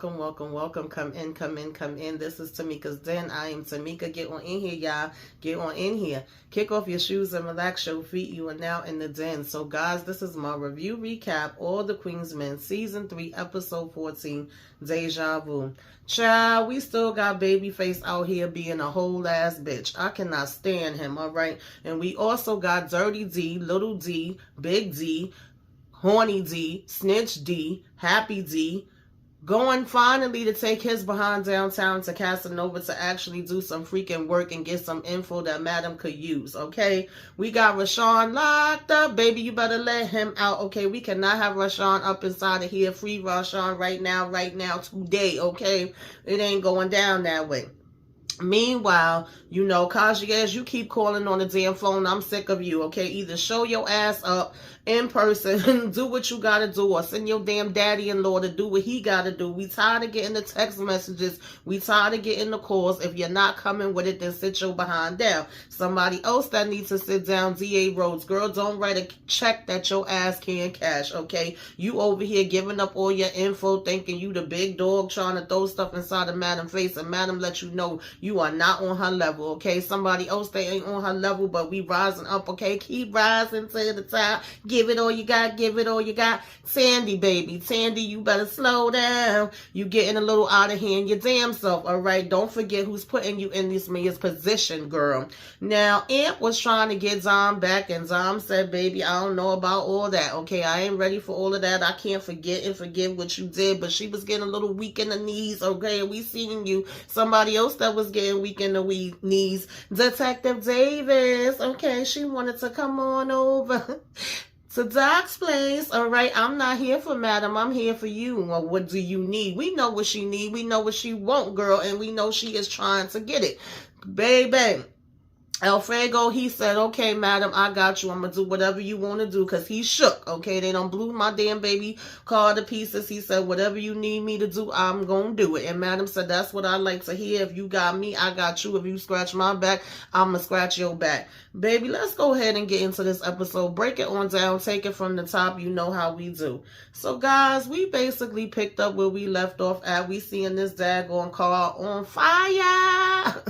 welcome, welcome, welcome. Come in, come in, come in. This is Tamika's Den. I am Tamika. Get on in here, y'all. Get on in here. Kick off your shoes and relax your feet. You are now in the den. So, guys, this is my review recap. Allthequeensmen, Season 3, Episode 14, Deja Vu. Child, we still got Babyface out here being a whole ass bitch. I cannot stand him, all right? And we also got Dirty D, Little D, Big D, Horny D, Snitch D, Happy D, going finally to take his behind downtown to Casanova to actually do some freaking work and get some info that Madam could use, okay? We got Rashawn locked up. Baby, you better let him out, okay? We cannot have Rashawn up inside of here. Free Rashawn right now, today, okay? It ain't going down that way. Meanwhile, you know, Kaji, you keep calling on the damn phone. I'm sick of you, okay? Either show your ass up in person, do what you gotta do, or send your damn daddy-in-law to do what he gotta do. We tired of getting the text messages. We tired of getting the calls. If you're not coming with it, then sit your behind down. Somebody else that needs to sit down, DA Rhodes. Girl, don't write a check that your ass can't cash, okay? You over here giving up all your info, thinking you the big dog, trying to throw stuff inside of Madam's face, and Madam let you know you are not on her level, okay? Somebody else, they ain't on her level, but we rising up, okay? Keep rising to the top. Give it all you got, give it all you got. Sandy, baby, Sandy, you better slow down. You getting a little out of hand your damn self, all right? Don't forget who's putting you in this man's position, girl. Now, Aunt was trying to get Zom back, and Zom said, baby, I don't know about all that, okay? I ain't ready for all of that. I can't forget and forgive what you did, but she was getting a little weak in the knees, okay? We seen you. Somebody else that was getting weak in the knees, Detective Davis, okay? She wanted to come on over to Doc's place, all right? I'm not here for Madam. I'm here for you. Well, what do you need? We know what she need. We know what she want, girl, and we know she is trying to get it. Baby, Alfredo, he said, okay, Madam, I got you. I'm going to do whatever you want to do, because he shook, okay? They done blew my damn baby car to pieces. He said, whatever you need me to do, I'm going to do it. And Madam said, that's what I like to hear. If you got me, I got you. If you scratch my back, I'm going to scratch your back. Baby, let's go ahead and get into this episode. Break it on down. Take it from the top. You know how we do. So, guys, we basically picked up where we left off at. We seeing this daggone car on fire.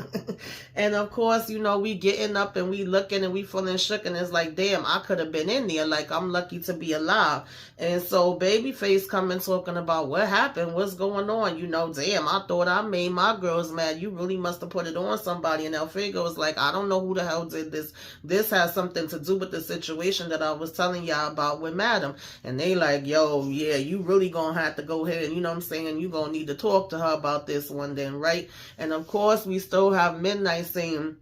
And, of course, you know, we getting up and we looking and we feeling shook. And it's like, damn, I could have been in there. Like, I'm lucky to be alive. And so Babyface coming talking about what happened, what's going on. You know, damn, I thought I made my girls mad. You really must have put it on somebody. And Alfredo was like, I don't know who the hell did this. This has something to do with the situation that I was telling y'all about with Madam. And they like, yo, yeah, you really gonna have to go ahead and, you know what I'm saying, you gonna need to talk to her about this one then, right? And of course, we still have Midnight saying,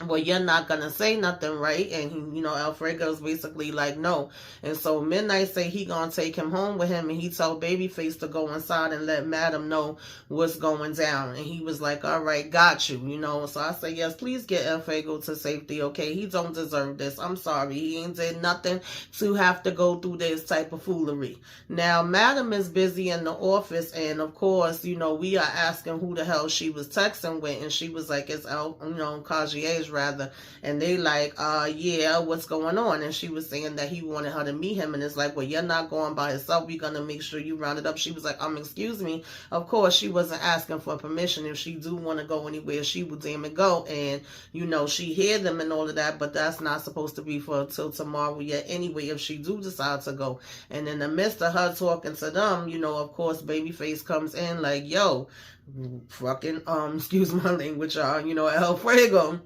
well, you're not going to say nothing, right? And, he, you know, Alfredo's basically like, no. And so Midnight say he going to take him home with him, and he told Babyface to go inside and let Madam know what's going down. And he was like, all right, got you, you know. So I say, yes, please get Alfredo to safety, okay? He don't deserve this. I'm sorry. He ain't did nothing to have to go through this type of foolery. Now, Madam is busy in the office, and of course, you know, we are asking who the hell she was texting with, and she was like, it's, you know, Kajie's rather, and they like, yeah, what's going on? And she was saying that he wanted her to meet him, and it's like, well, you're not going by yourself. We're gonna make sure you round it up. She was like, excuse me. Of course, she wasn't asking for permission. If she do want to go anywhere, she would damn it go. And you know, she hear them and all of that, but that's not supposed to be for till tomorrow yet anyway, if she do decide to go. And in the midst of her talking to them, you know, of course, Babyface comes in like, yo, fucking excuse my language, you know, Alfredo,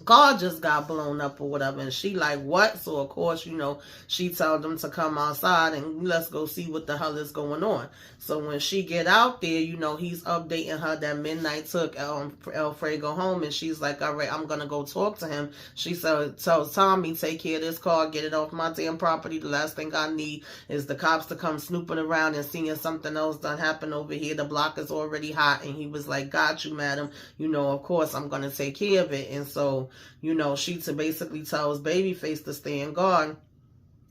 God just got blown up or whatever. And she like, what? So of course, you know, she told them to come outside and let's go see what the hell is going on. So when she get out there, you know, he's updating her that Midnight took Alfredo home, and she's like, all right, I'm gonna go talk to him. She said, tells Tommy, take care of this car, get it off my damn property. The last thing I need is the cops to come snooping around and seeing something else done happen over here. The block is already hot. And he was like, got you, Madam. You know, of course, I'm gonna take care of it. And so, you know, she basically tells Babyface to stay in guard.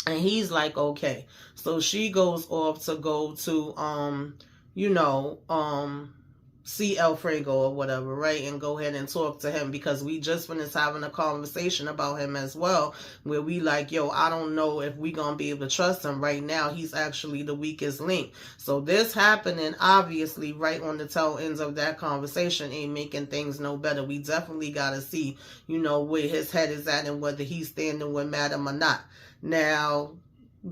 And he's like, okay. So she goes off to go to, you know, see Alfredo or whatever, right? And go ahead and talk to him, because we just finished having a conversation about him as well, where we like, yo, I don't know if we gonna be able to trust him right now. He's actually the weakest link. So this happening, obviously, right on the tail ends of that conversation ain't making things no better. We definitely gotta see, you know, where his head is at and whether he's standing with Madam or not. Now,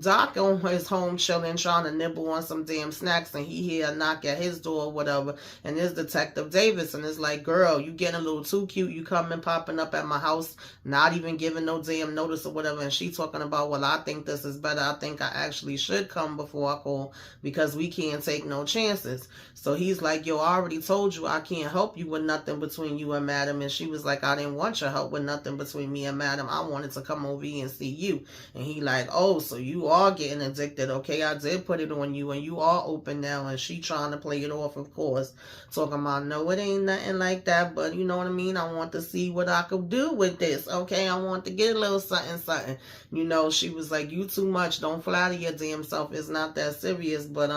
Doc on his home chilling, trying to nibble on some damn snacks, and he hear a knock at his door or whatever, and it's Detective Davis, and it's like, girl, you getting a little too cute, you coming popping up at my house, not even giving no damn notice or whatever, and she talking about, well, I think this is better, I think I actually should come before I call, because we can't take no chances. So he's like, yo, I already told you I can't help you with nothing between you and Madam, and she was like, I didn't want your help with nothing between me and Madam, I wanted to come over here and see you. And he like, oh, so you are getting addicted. Okay, I did put it on you, and you are open now. And she trying to play it off, of course, talking about, no, it ain't nothing like that, but you know what I mean, I want to see what I could do with this. Okay, I want to get a little something. You know, she was like, you too much, don't flatter your damn self, it's not that serious. But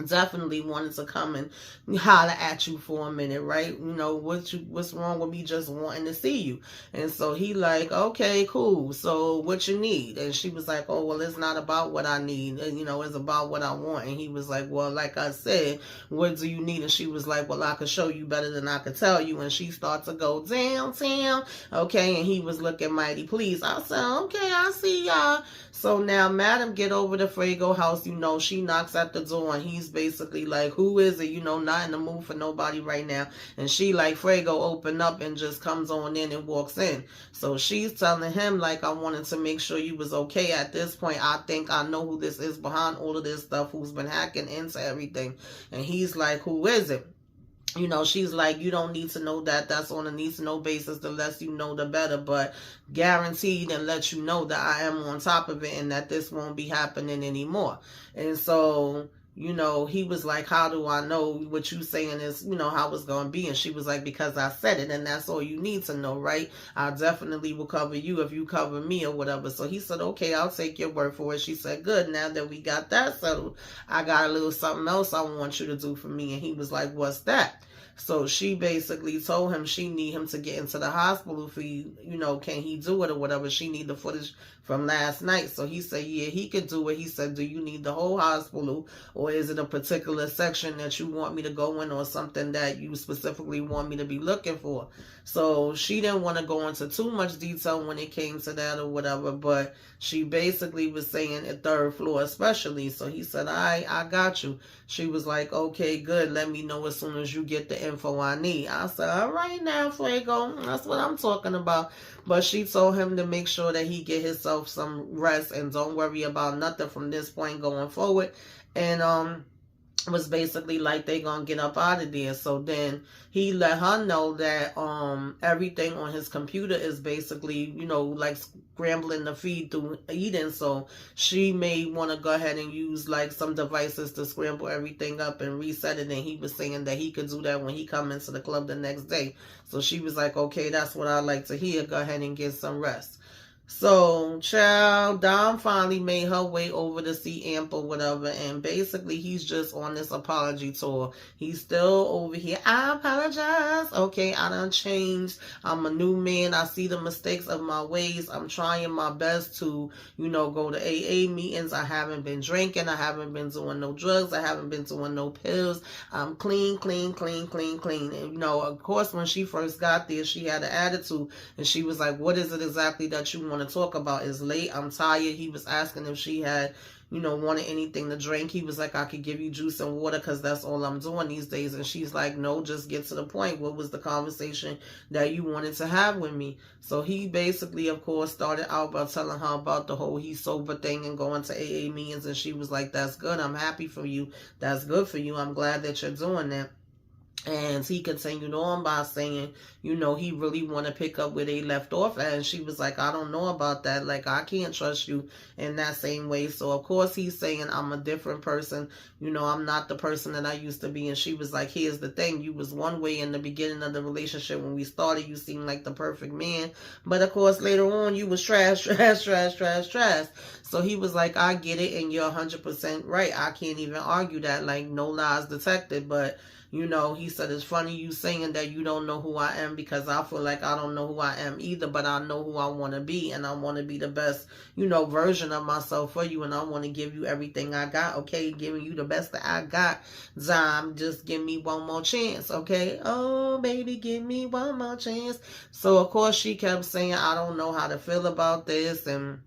definitely wanted to come and holler at you for a minute, right? You know, what's wrong with me just wanting to see you? And so he like, okay, cool, so what you need? And she was like, oh, well, it's not about what I need, you know, it's about what I want. And he was like, well, like I said, what do you need? And she was like, well, I could show you better than I could tell you. And she started to go downtown, okay, and he was looking mighty pleased. I said, okay, I see y'all. So now Madam get over to Frago house, you know, she knocks at the door, and he's basically like, who is it? You know, not in the mood for nobody right now. And she like, Frago, open up, and just comes on in and walks in. So she's telling him like, I wanted to make sure you was okay. At this point, I think I know who this is behind all of this stuff, who's been hacking into everything. And he's like, who is it? You know, she's like, you don't need to know that. That's on a need-to-know basis. The less you know, the better. But guaranteed and let you know that I am on top of it and that this won't be happening anymore. And so, you know, he was like, how do I know what you saying is, you know, how it's going to be? And she was like, because I said it, and that's all you need to know, right? I definitely will cover you if you cover me or whatever. So he said, okay, I'll take your word for it. She said, good. Now that we got that settled, I got a little something else I want you to do for me. And he was like, what's that? So she basically told him she need him to get into the hospital for you know, can he do it or whatever. She need the footage from last night. So he said, yeah, he could do it. He said, do you need the whole hospital, or is it a particular section that you want me to go in, or something that you specifically want me to be looking for? So she didn't want to go into too much detail when it came to that or whatever, but she basically was saying the third floor especially. So he said, I got you. She was like, okay, good. Let me know as soon as you get the info I need. I said, all right now, Fuego. That's what I'm talking about. But she told him to make sure that he get himself some rest and don't worry about nothing from this point going forward. And was basically like they gonna get up out of there. So then he let her know that everything on his computer is basically, you know, like scrambling the feed through Eden. So she may want to go ahead and use like some devices to scramble everything up and reset it. And he was saying that he could do that when he come into the club the next day. So she was like, okay, that's what I like to hear. Go ahead and get some rest. So, child, Dom finally made her way over to see Amp or whatever, and basically he's just on this apology tour. He's still over here. I apologize. Okay, I done changed. I'm a new man. I see the mistakes of my ways. I'm trying my best to, you know, go to AA meetings. I haven't been drinking. I haven't been doing no drugs. I haven't been doing no pills. I'm clean. And, you know, of course, when she first got there, she had an attitude, and she was like, what is it exactly that you want to talk about? Is late, I'm tired. He was asking if she had, you know, wanted anything to drink. He was like, I could give you juice and water because that's all I'm doing these days. And she's like, no, just get to the point. What was the conversation that you wanted to have with me? So he basically, of course, started out by telling her about the whole he's sober thing and going to AA meetings. And she was like, that's good. I'm happy for you. That's good for you. I'm glad that you're doing that. And he continued on by saying, you know, he really want to pick up where they left off at. And she was like, I don't know about that. Like, I can't trust you in that same way. So, of course, he's saying, I'm a different person. You know, I'm not the person that I used to be. And she was like, here's the thing. You was one way in the beginning of the relationship. When we started, you seemed like the perfect man. But, of course, later on, you was trash. So he was like, I get it. And you're 100% right. I can't even argue that. Like, no lies detected. But You know, he said, it's funny you saying that you don't know who I am, because I feel like I don't know who I am either, but I know who I want to be, and I want to be the best, you know, version of myself for you, and I want to give you everything I got, okay? Giving you the best that I got. Zom, just give me one more chance, okay? Oh, baby, give me one more chance. So, of course, she kept saying, I don't know how to feel about this, and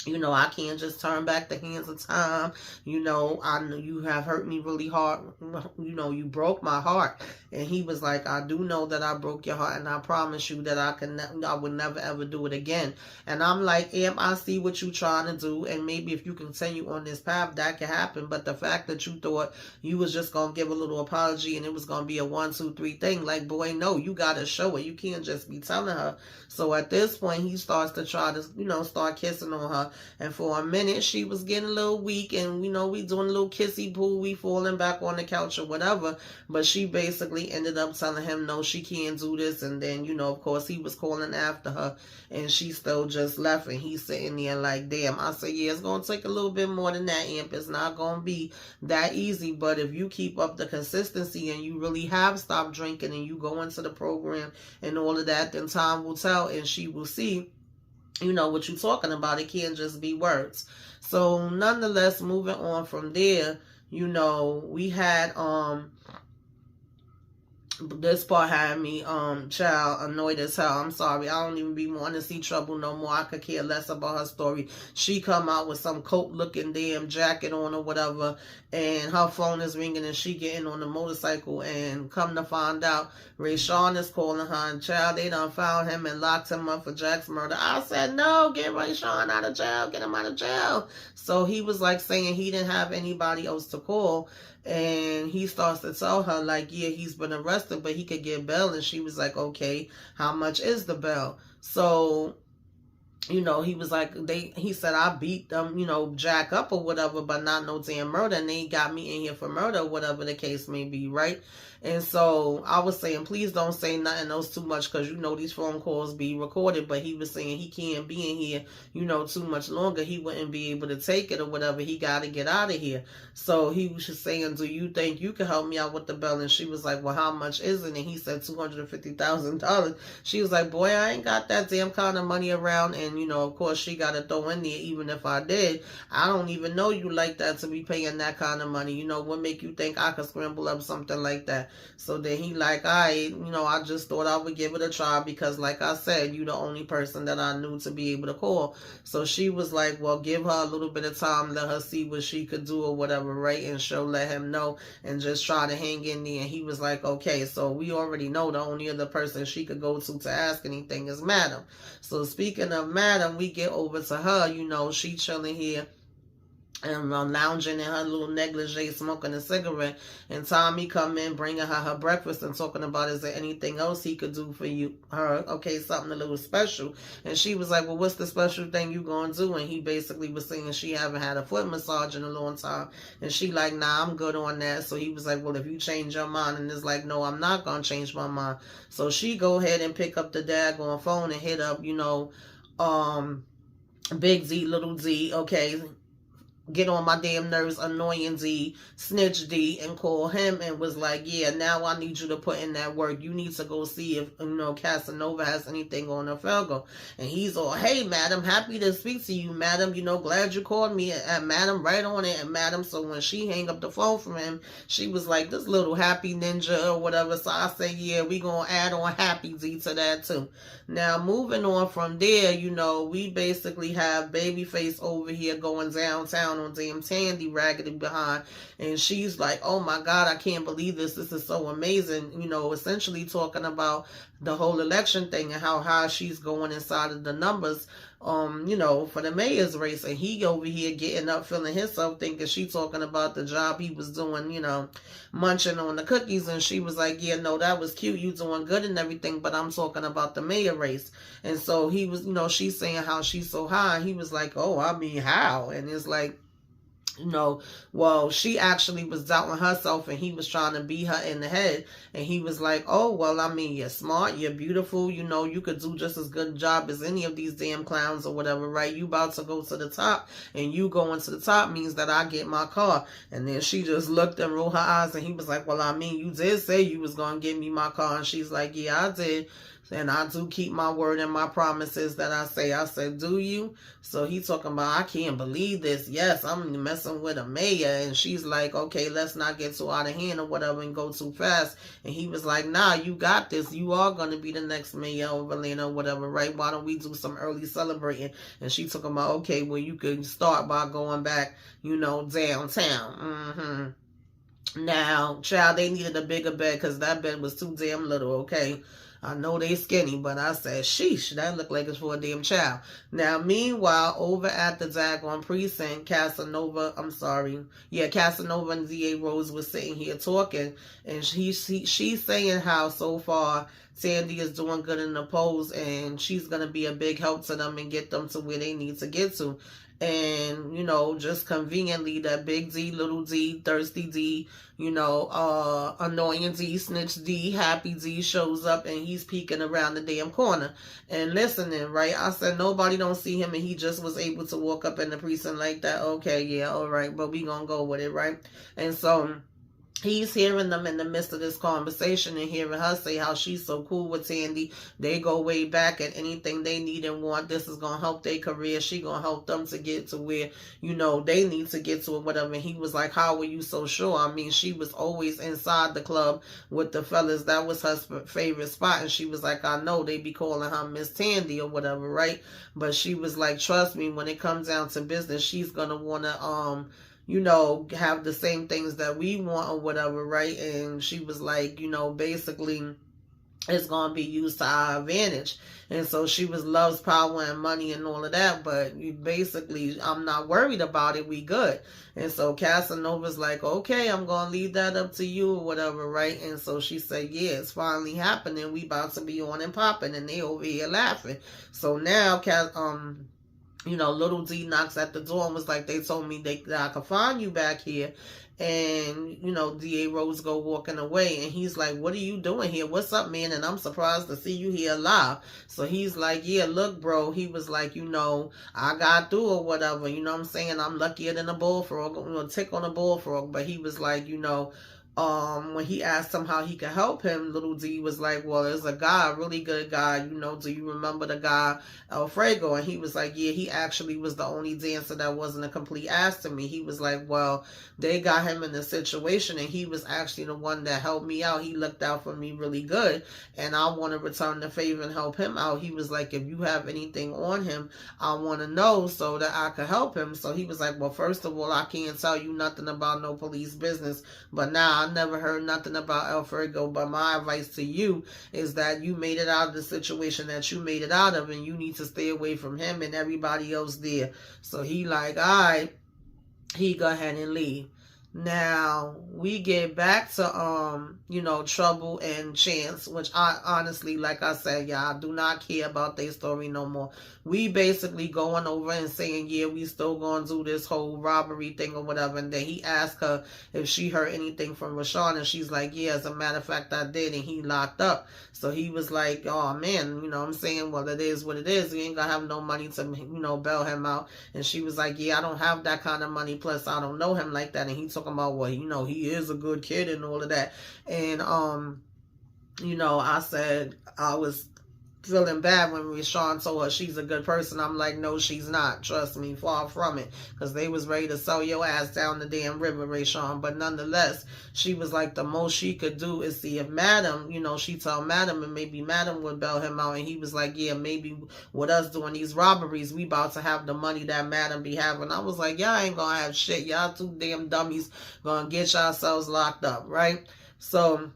you know, I can't just turn back the hands of time. You know, I know you have hurt me really hard. You know, you broke my heart. And he was like, I do know that I broke your heart, and I promise you that I would never ever do it again. And I'm like, I see what you're trying to do, and maybe if you continue on this path, that can happen. But the fact that you thought you was just gonna give a little apology and it was gonna be a 1, 2, 3 thing, like, boy, no, you gotta show it. You can't just be telling her. So at this point, he starts to try to, you know, start kissing on her. And for a minute, she was getting a little weak, and, you know, we doing a little kissy poo, we falling back on the couch or whatever. But she basically ended up telling him, no, she can't do this. And then, you know, of course, he was calling after her, and she still just left. And he's sitting there like, damn. I said, yeah, it's going to take a little bit more than that, Imp. It's not going to be that easy. But if you keep up the consistency and you really have stopped drinking and you go into the program and all of that, then time will tell, and she will see, you know, what you're talking about. It can't just be words. So nonetheless, moving on from there, you know, we had this part had me child annoyed as hell. I'm sorry, I don't even be wanting to see trouble no more. I could care less about her story. She come out with some coat looking damn jacket on or whatever, and her phone is ringing, and she getting on the motorcycle, and come to find out, Rayshawn is calling her, and child, they done found him and locked him up for Jack's murder. I said, no, get Rayshawn out of jail, get him out of jail. So he was like saying he didn't have anybody else to call. And he starts to tell her, like, yeah, he's been arrested, but he could get bail. And she was like, okay, how much is the bail? So, you know, he was like, he said, I beat them, you know, Jack up or whatever, but not no damn murder. And they got me in here for murder, or whatever the case may be, right? And so I was saying, please don't say nothing else too much, because, you know, these phone calls be recorded. But he was saying he can't be in here, you know, too much longer. He wouldn't be able to take it or whatever. He got to get out of here. So he was just saying, do you think you can help me out with the bail? And she was like, well, how much is it? And he said $250,000. She was like, boy, I ain't got that damn kind of money around. And, you know, of course, she got to throw in there, even if I did, I don't even know you like that to be paying that kind of money. You know, what make you think I could scramble up something like that? So then he like, all right, you know, I just thought I would give it a try, because like I said, you the only person that I knew to be able to call. So she was like, well, give her a little bit of time, let her see what she could do or whatever, right? And she'll let him know, and just try to hang in there. And he was like, okay. So we already know the only other person she could go to ask anything is Madam. So speaking of Madam, we get over to her. You know, she chilling here and lounging in her little negligee, smoking a cigarette, and Tommy come in bringing her breakfast and talking about, is there anything else he could do for you, her, okay, something a little special. And she was like, well, what's the special thing you gonna do? And he basically was saying she haven't had a foot massage in a long time, and she like, nah, I'm good on that. So he was like, well, if you change your mind, and it's like, no, I'm not gonna change my mind. So she go ahead and pick up the daggone phone and hit up, you know, Big Z, Little Z, okay, get on my damn nerves, annoying D, snitch D, and call him, and was like, yeah, now I need you to put in that work. You need to go see if, you know, Casanova has anything on her Felgo. And he's all, hey, Madam, happy to speak to you, Madam. You know, glad you called me, Madam, right on it, and Madam. So when she hang up the phone from him, she was like, this little happy ninja or whatever. So I say, yeah, we gonna add on Happy D to that too. Now, moving on from there, you know, we basically have Babyface over here going downtown on damn Tandy, raggedy behind, and she's like, oh my God, I can't believe this is so amazing, you know, essentially talking about the whole election thing and how high she's going inside of the numbers, you know, for the mayor's race. And he over here getting up, feeling himself, thinking she talking about the job he was doing, you know, munching on the cookies. And she was like, yeah, no, that was cute, you doing good and everything, but I'm talking about the mayor race. And so he was, you know, she's saying how she's so high, and he was like, oh, I mean, how? And it's like, well, she actually was doubting herself and he was trying to beat her in the head. And he was like, oh, well, I mean, you're smart, you're beautiful, you could do just as good a job as any of these damn clowns or whatever, right? You about to go to the top, and you going to the top means that I get my car. And then she just looked and rolled her eyes, and he was like, well, I mean, you did say you was going to give me my car. And she's like, yeah, I did. And I do keep my word and my promises that I say. I said, do you? So he talking about, I can't believe this. Yes, I'm messing with a mayor. And she's like, okay, let's not get too out of hand or whatever and go too fast. And he was like, nah, you got this. You are going to be the next mayor of Atlanta or whatever, right? Why don't we do some early celebrating? And she talking about, okay, well, you could start by going back, downtown. Now, child, they needed a bigger bed because that bed was too damn little, okay? I know they skinny, but I said, sheesh, that look like it's for a damn child. Now, meanwhile, over at the daggone precinct, Casanova and DA Rose was sitting here talking, and she's saying how so far Sandy is doing good in the polls, and she's going to be a big help to them and get them to where they need to get to. And, just conveniently, that big D, little D, thirsty D, annoying D, snitch D, happy D shows up, and he's peeking around the damn corner and listening, right? I said, nobody don't see him, and he just was able to walk up in the precinct like that. Okay, yeah, all right, but we gonna go with it, right? And so he's hearing them in the midst of this conversation and hearing her say how she's so cool with Sandy. They go way back, and anything they need and want, this is going to help their career. She going to help them to get to where, they need to get to or whatever. And he was like, how were you so sure? I mean, she was always inside the club with the fellas. That was her favorite spot. And she was like, I know they be calling her Miss Tandy or whatever, right? But she was like, trust me, when it comes down to business, she's going to want to, have the same things that we want or whatever, right? And she was like, basically it's going to be used to our advantage. And so she loves power and money and all of that, but basically I'm not worried about it. We good. And so Casanova's like, okay, I'm going to leave that up to you or whatever, right? And so she said, yeah, it's finally happening. We about to be on and popping, and they over here laughing. So now little D knocks at the door and was like, they told me that I could find you back here. And, DA Rose go walking away, and he's like, what are you doing here? What's up, man? And I'm surprised to see you here alive. So he's like, yeah, look, bro. He was like, I got through or whatever. You know what I'm saying? I'm luckier than a bullfrog, tick on a bullfrog. But he was like, when he asked him how he could help him, little D was like, well, there's a guy, a really good guy, do you remember the guy, Alfredo? And he was like, yeah, he actually was the only dancer that wasn't a complete ass to me. He was like, well, they got him in a situation, and he was actually the one that helped me out. He looked out for me really good, and I want to return the favor and help him out. He was like, if you have anything on him, I want to know so that I could help him. So he was like, well, first of all, I can't tell you nothing about no police business, but now I never heard nothing about Alfredo, but my advice to you is that you made it out of the situation that you made it out of, and you need to stay away from him and everybody else there. So he like, all right, he go ahead and leave. Now we get back to Trouble and Chance, which I honestly, like I said, I do not care about their story no more. We basically going over and saying, yeah, we still gonna do this whole robbery thing or whatever. And then he asked her if she heard anything from Rashawn, and she's like, yeah, as a matter of fact, I did, and he locked up. So he was like, oh man, I'm saying, well, it is what it is. You ain't gonna have no money to bail him out. And she was like, yeah, I don't have that kind of money, plus I don't know him like that. And he talking about, well, he is a good kid and all of that. And I said I was feeling bad when Rashawn told her she's a good person. I'm like, no, she's not. Trust me, far from it. Because they was ready to sell your ass down the damn river, Rashawn. But nonetheless, she was like, the most she could do is see if Madam, she told Madam, and maybe Madam would bail him out. And he was like, yeah, maybe with us doing these robberies, we about to have the money that Madam be having. I was like, y'all ain't gonna have shit. Y'all two damn dummies gonna get yourselves locked up, right? So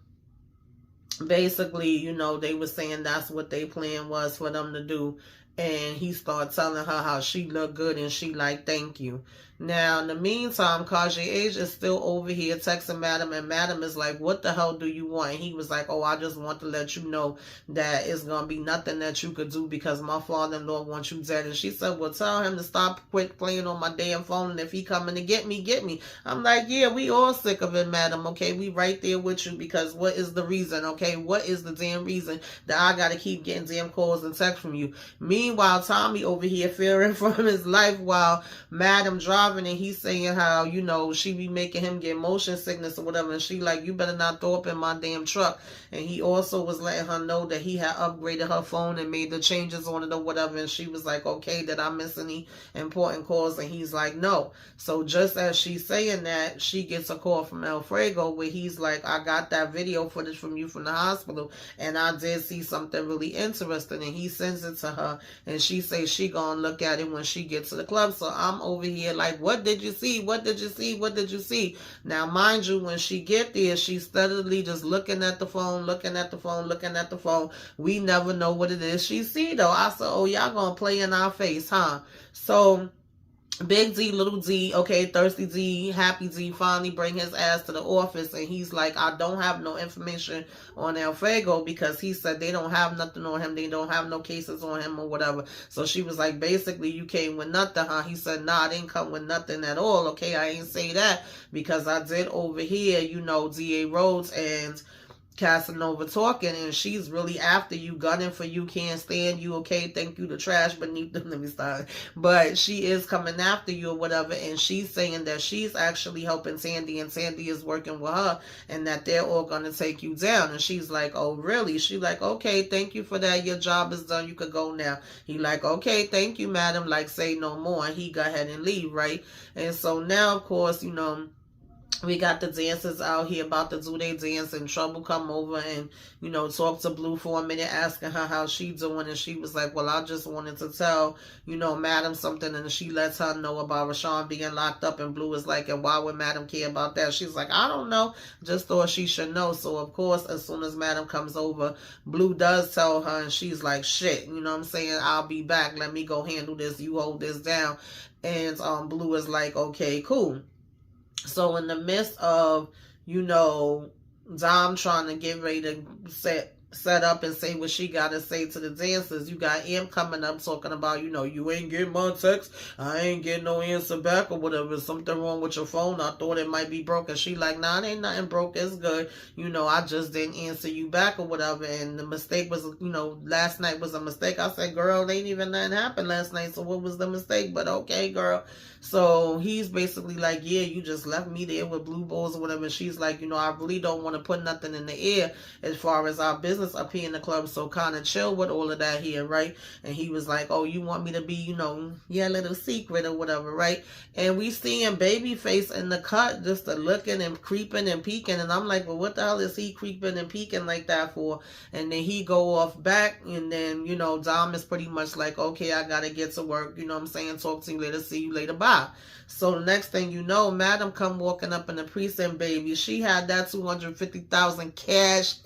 basically, they were saying that's what their plan was for them to do. And he started telling her how she looked good, and she like, thank you. Now, in the meantime, Age is still over here texting Madam, and Madam is like, what the hell do you want? And he was like, oh, I just want to let you know that it's going to be nothing that you could do because my father-in-law wants you dead. And she said, well, tell him to quit playing on my damn phone, and if he coming to get me, get me. I'm like, yeah, we all sick of it, Madam, okay? We right there with you, because what is the reason, okay? What is the damn reason that I got to keep getting damn calls and texts from you? Meanwhile, Tommy over here fearing for his life while Madam driving, and he's saying how, you know, she be making him get motion sickness or whatever, and she like, you better not throw up in my damn truck. And he also was letting her know that he had upgraded her phone and made the changes on it or whatever, and she was like, okay, did I miss any important calls? And he's like, no. So just as she's saying that, she gets a call from Alfredo where he's like, I got that video footage from you from the hospital, and I did see something really interesting. And he sends it to her, and she says she gonna look at it when she gets to the club. So I'm over here like, what did you see? What did you see? What did you see? Now, mind you, when she get there, she's steadily just looking at the phone, looking at the phone, looking at the phone. We never know what it is she see, though. I said, oh, y'all gonna play in our face, huh? So Big D, Little D, okay, Thirsty D, Happy D finally bring his ass to the office, and he's like, I don't have no information on Alfredo because he said they don't have nothing on him. They don't have no cases on him or whatever. So she was like, basically, you came with nothing, huh? He said, nah, I didn't come with nothing at all, okay? I ain't say that because I did over here, you know, DA Rhodes and Casanova talking, and she's really after you, gunning for you, can't stand you, okay, thank you, the trash beneath them, let me start, but she is coming after you or whatever, and she's saying that she's actually helping Sandy, and Sandy is working with her, and that they're all gonna take you down. And she's like, oh really? She like, okay, thank you for that, your job is done, you could go now. He like, okay, thank you, madam, like, say no more, and he go ahead and leave, right? And so now, of course, you know, we got the dancers out here about to do their dance, and Trouble come over and, you know, talk to Blue for a minute, asking her how she doing, and she was like, well, I just wanted to tell, you know, Madam something, and she lets her know about Rashawn being locked up, and Blue is like, and why would Madam care about that? She's like, I don't know, just thought she should know. So, of course, as soon as Madam comes over, Blue does tell her, and she's like, shit, you know what I'm saying, I'll be back, let me go handle this, you hold this down. And Blue is like, okay, cool. So in the midst of, you know, Dom trying to get ready to set up and say what she got to say to the dancers, you got M coming up talking about, you know, you ain't getting my text, I ain't getting no answer back or whatever, something wrong with your phone, I thought it might be broken. She like, nah, it ain't nothing broke, it's good, you know, I just didn't answer you back or whatever, and the mistake was, you know, last night was a mistake. I said, girl, ain't even nothing happened last night, so what was the mistake? But okay, girl. So he's basically like, yeah, you just left me there with blue balls or whatever. She's like, you know, I really don't want to put nothing in the air as far as our business up here in the club, so kind of chill with all of that here, right? And he was like, oh, you want me to be, you know, your little secret or whatever, right? And we seeing Babyface in the cut just a looking and creeping and peeking, and I'm like, well, what the hell is he creeping and peeking like that for? And then he go off back, and then, you know, Dom is pretty much like, okay, I gotta get to work, you know what I'm saying, talk to you later, see you later, bye. So the next thing you know, Madam come walking up in the precinct, baby. She had that $250,000 cash.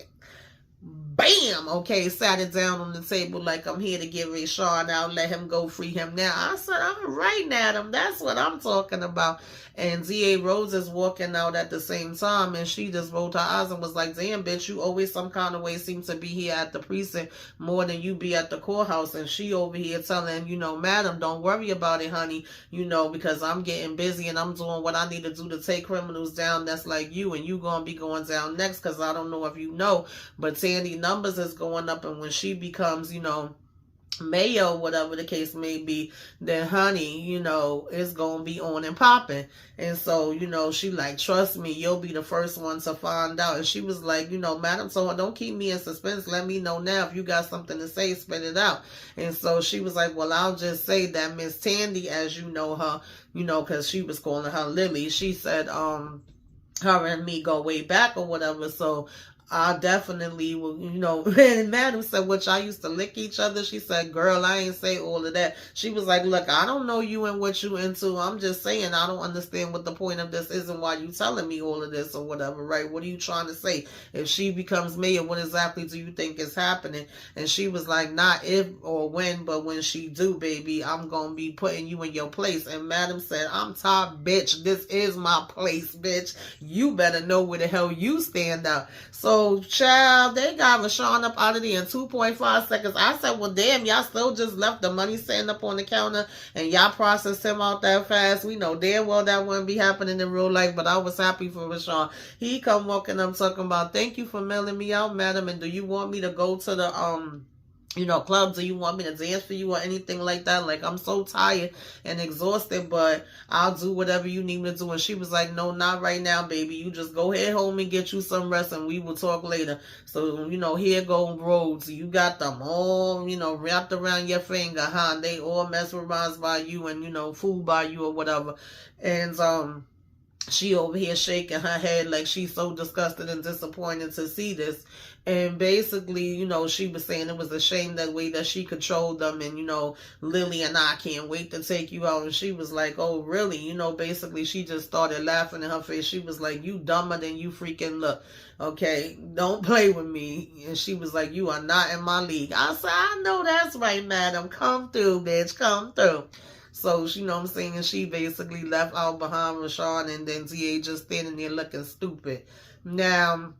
Bam! Okay, sat it down on the table like, I'm here to get Rashawn out, let him go, free him now. I said, all right, Madam, that's what I'm talking about. And DA Rose is walking out at the same time, and she just rolled her eyes and was like, damn, bitch, you always some kind of way seem to be here at the precinct more than you be at the courthouse. And she over here telling, you know, Madam, don't worry about it, honey, you know, because I'm getting busy and I'm doing what I need to do to take criminals down that's like you, and you gonna be going down next, because I don't know if you know, but Sandy numbers is going up, and when she becomes, you know, mayo, whatever the case may be, then honey, you know, it's gonna be on and popping. And so, you know, she like, trust me, you'll be the first one to find out. And she was like, you know, Madam, so don't keep me in suspense, let me know now if you got something to say, spit it out. And so she was like, well, I'll just say that Miss Tandy, as you know her, you know, because she was calling her Lily, she said her and me go way back or whatever. So I definitely will, you know. And Madam said, which I used to lick each other. She said, girl, I ain't say all of that. She was like, look, I don't know you and what you into. I'm just saying, I don't understand what the point of this is and why you telling me all of this or whatever, right? What are you trying to say? If she becomes mayor, what exactly do you think is happening? And she was like, not if or when, but when she do, baby, I'm going to be putting you in your place. And Madam said, I'm top, bitch. This is my place, bitch. You better know where the hell you stand out. So, child, they got Rashawn up out of there in 2.5 seconds. I said, well, damn, y'all still just left the money sitting up on the counter and y'all processed him out that fast. We know damn well that wouldn't be happening in real life, but I was happy for Rashawn. He come walking up talking about, thank you for mailing me out, madam, and do you want me to go to the, you know, clubs, do you want me to dance for you or anything like that? Like, I'm so tired and exhausted, but I'll do whatever you need me to do. And she was like, no, not right now, baby. You just go head home and get you some rest and we will talk later. So, you know, here go roads. You got them all, you know, wrapped around your finger, huh? They all mesmerized by you and, you know, fooled by you or whatever. And, she over here shaking her head like she's so disgusted and disappointed to see this. And basically, you know, she was saying it was a shame that way that she controlled them. And, you know, Lily and I can't wait to take you out. And she was like, oh, really? You know, basically she just started laughing in her face. She was like, you dumber than you freaking look. Okay, don't play with me. And she was like, you are not in my league. I said, I know that's right, madam. Come through, bitch. Come through. So, you know what I'm saying? She basically left out behind Rashawn, and then DA just standing there looking stupid. Now,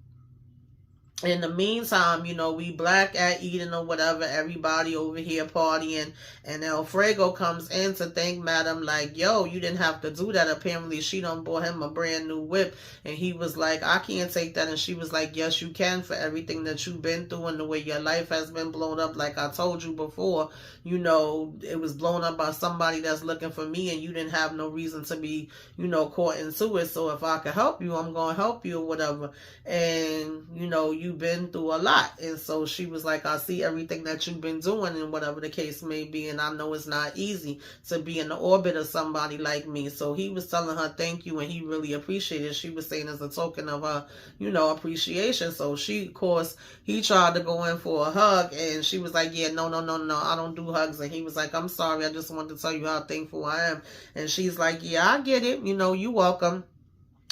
in the meantime, you know, we black at Eden or whatever, everybody over here partying, and Alfredo comes in to thank Madam like, yo, you didn't have to do that. Apparently, she done bought him a brand new whip, and he was like, I can't take that, and she was like, yes, you can, for everything that you've been through and the way your life has been blown up. Like I told you before, you know, it was blown up by somebody that's looking for me, and you didn't have no reason to be, you know, caught into it. So if I could help you, I'm going to help you or whatever. And, you know, you've been through a lot. And so she was like, I see everything that you've been doing and whatever the case may be. And I know it's not easy to be in the orbit of somebody like me. So he was telling her thank you, and he really appreciated it. She was saying as a token of her, you know, appreciation. So she, of course, he tried to go in for a hug, and she was like, yeah, no, I don't do hugs. And he was like, I'm sorry, I just wanted to tell you how thankful I am. And she's like, yeah, I get it. You know, you're welcome.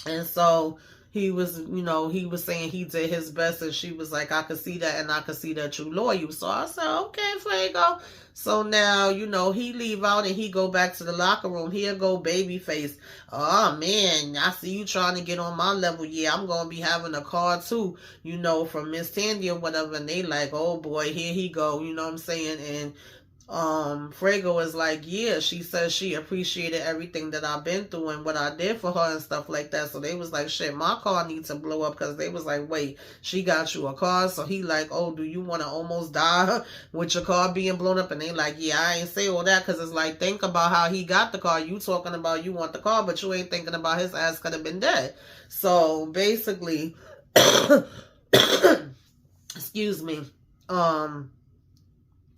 And so he was, you know, he was saying he did his best, and she was like, I could see that, and I could see that you loyal. So I said, okay, Fuego. So now, you know, he leave out and he go back to the locker room. Here go Babyface. Oh, man, I see you trying to get on my level. Yeah, I'm going to be having a card too, you know, from Miss Tandy or whatever. And they like, oh, boy, here he go. You know what I'm saying? And Fuego is like, yeah, she says she appreciated everything that I've been through and what I did for her and stuff like that. So they was like, shit, my car needs to blow up, because they was like, wait, she got you a car? So he like, oh, do you want to almost die with your car being blown up? And they like, yeah, I ain't say all that, because it's like, think about how he got the car. You talking about you want the car, but you ain't thinking about his ass could have been dead. So basically, excuse me,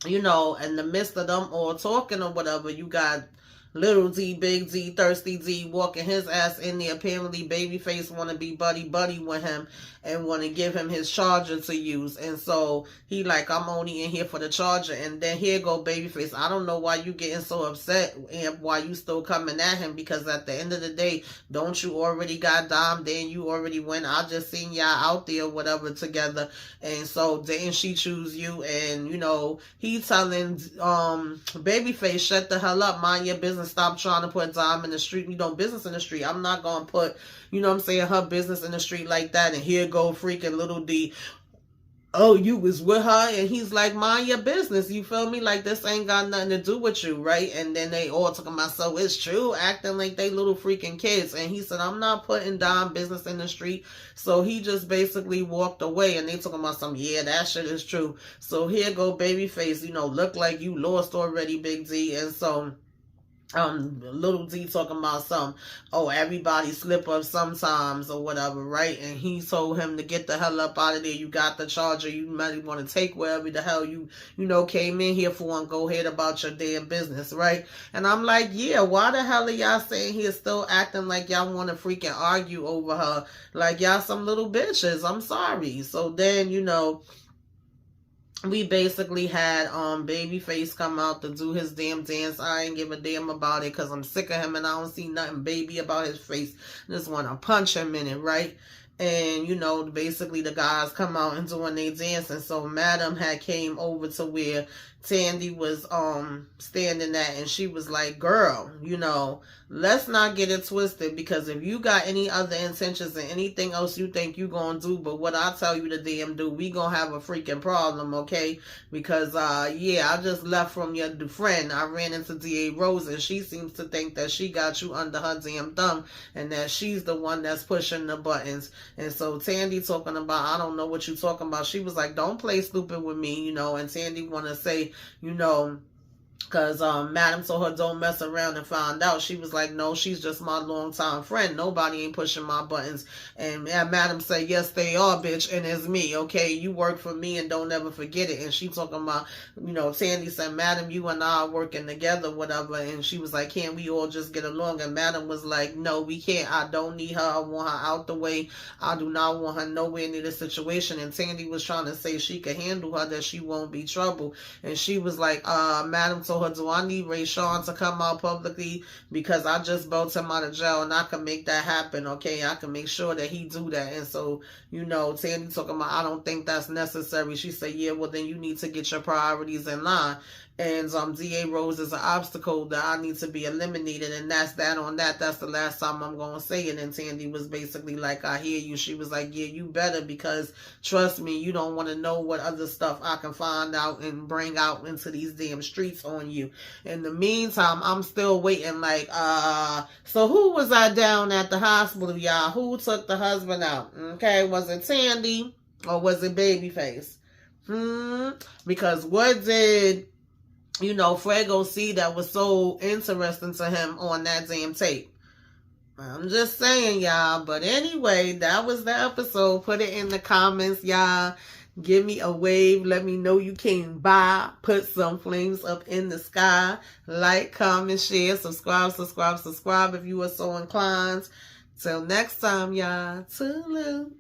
you know, in the midst of them all talking or whatever, you got Little D, Big D, Thirsty D walking his ass in there. Apparently, Babyface want to be buddy with him and want to give him his charger to use. And so he like, I'm only in here for the charger. And then here go Babyface. I don't know why you getting so upset and why you still coming at him, because at the end of the day, don't you already got Dom? Then you already went. I just seen y'all out there, whatever, together. And so didn't she choose you? And, you know, he telling Babyface, shut the hell up, mind your business. Stop trying to put Dom in the street. You know, business in the street. I'm not going to put, you know what I'm saying, her business in the street like that. And here go freaking Little D. Oh, you was with her? And he's like, mind your business. You feel me? Like, this ain't got nothing to do with you, right? And then they all talking about, so it's true, acting like they little freaking kids. And he said, I'm not putting Dom business in the street. So he just basically walked away. And they talking about some, yeah, that shit is true. So here go Babyface, you know, look like you lost already, Big D. And so Little D talking about some, oh, everybody slip up sometimes or whatever, right? And he told him to get the hell up out of there. You got the charger. You might want to take wherever the hell you came in here for, and go ahead about your damn business, right? And I'm like, yeah, why the hell are y'all saying here still acting like y'all want to freaking argue over her? Like y'all some little bitches. I'm sorry. So then, we basically had Babyface come out to do his damn dance. I ain't give a damn about it because I'm sick of him and I don't see nothing baby about his face. Just want to punch him in it, right? And basically the guys come out and doing their dance, and so Madam had came over to where Tandy was standing at, and she was like, girl, let's not get it twisted, because if you got any other intentions and anything else you think you gonna do but what I tell you to damn do, we gonna have a freaking problem, okay? Because yeah, I just left from your friend. I ran into DA Rose, and she seems to think that she got you under her damn thumb and that she's the one that's pushing the buttons. And so Tandy talking about, I don't know what you talking about. She was like, don't play stupid with me, and Tandy want to say, because Madam told her don't mess around and find out. She was like, no, she's just my longtime friend. Nobody ain't pushing my buttons. And Madam said, yes, they are, bitch, and it's me, okay? You work for me and don't ever forget it. And she talking about, Sandy said, Madam, you and I are working together, whatever. And she was like, can't we all just get along? And Madam was like, no, we can't. I don't need her. I want her out the way. I do not want her nowhere near the situation. And Sandy was trying to say she could handle her, that she won't be trouble. And she was like, Madam told her, do I need Ray Sean to come out publicly, because I just bailed him out of jail and I can make that happen, okay? I can make sure that he do that. And so, Tandy talking about, I don't think that's necessary. She said, yeah, well then you need to get your priorities in line. And DA Rose is an obstacle that I need to be eliminated, and that's that on that. That's the last time I'm going to say it. And Tandy was basically like, I hear you. She was like, yeah, you better, because trust me, you don't want to know what other stuff I can find out and bring out into these damn streets on you. In the meantime, I'm still waiting, like, so who was I down at the hospital, y'all? Who took the husband out? Okay, was it Tandy or was it Babyface? Because what did Fuego see that was so interesting to him on that damn tape? I'm just saying, y'all. But anyway, that was the episode. Put it in the comments, y'all. Give me a wave. Let me know you came by. Put some flames up in the sky. Like, comment, share, subscribe if you are so inclined. Till next time, y'all. Toodaloo.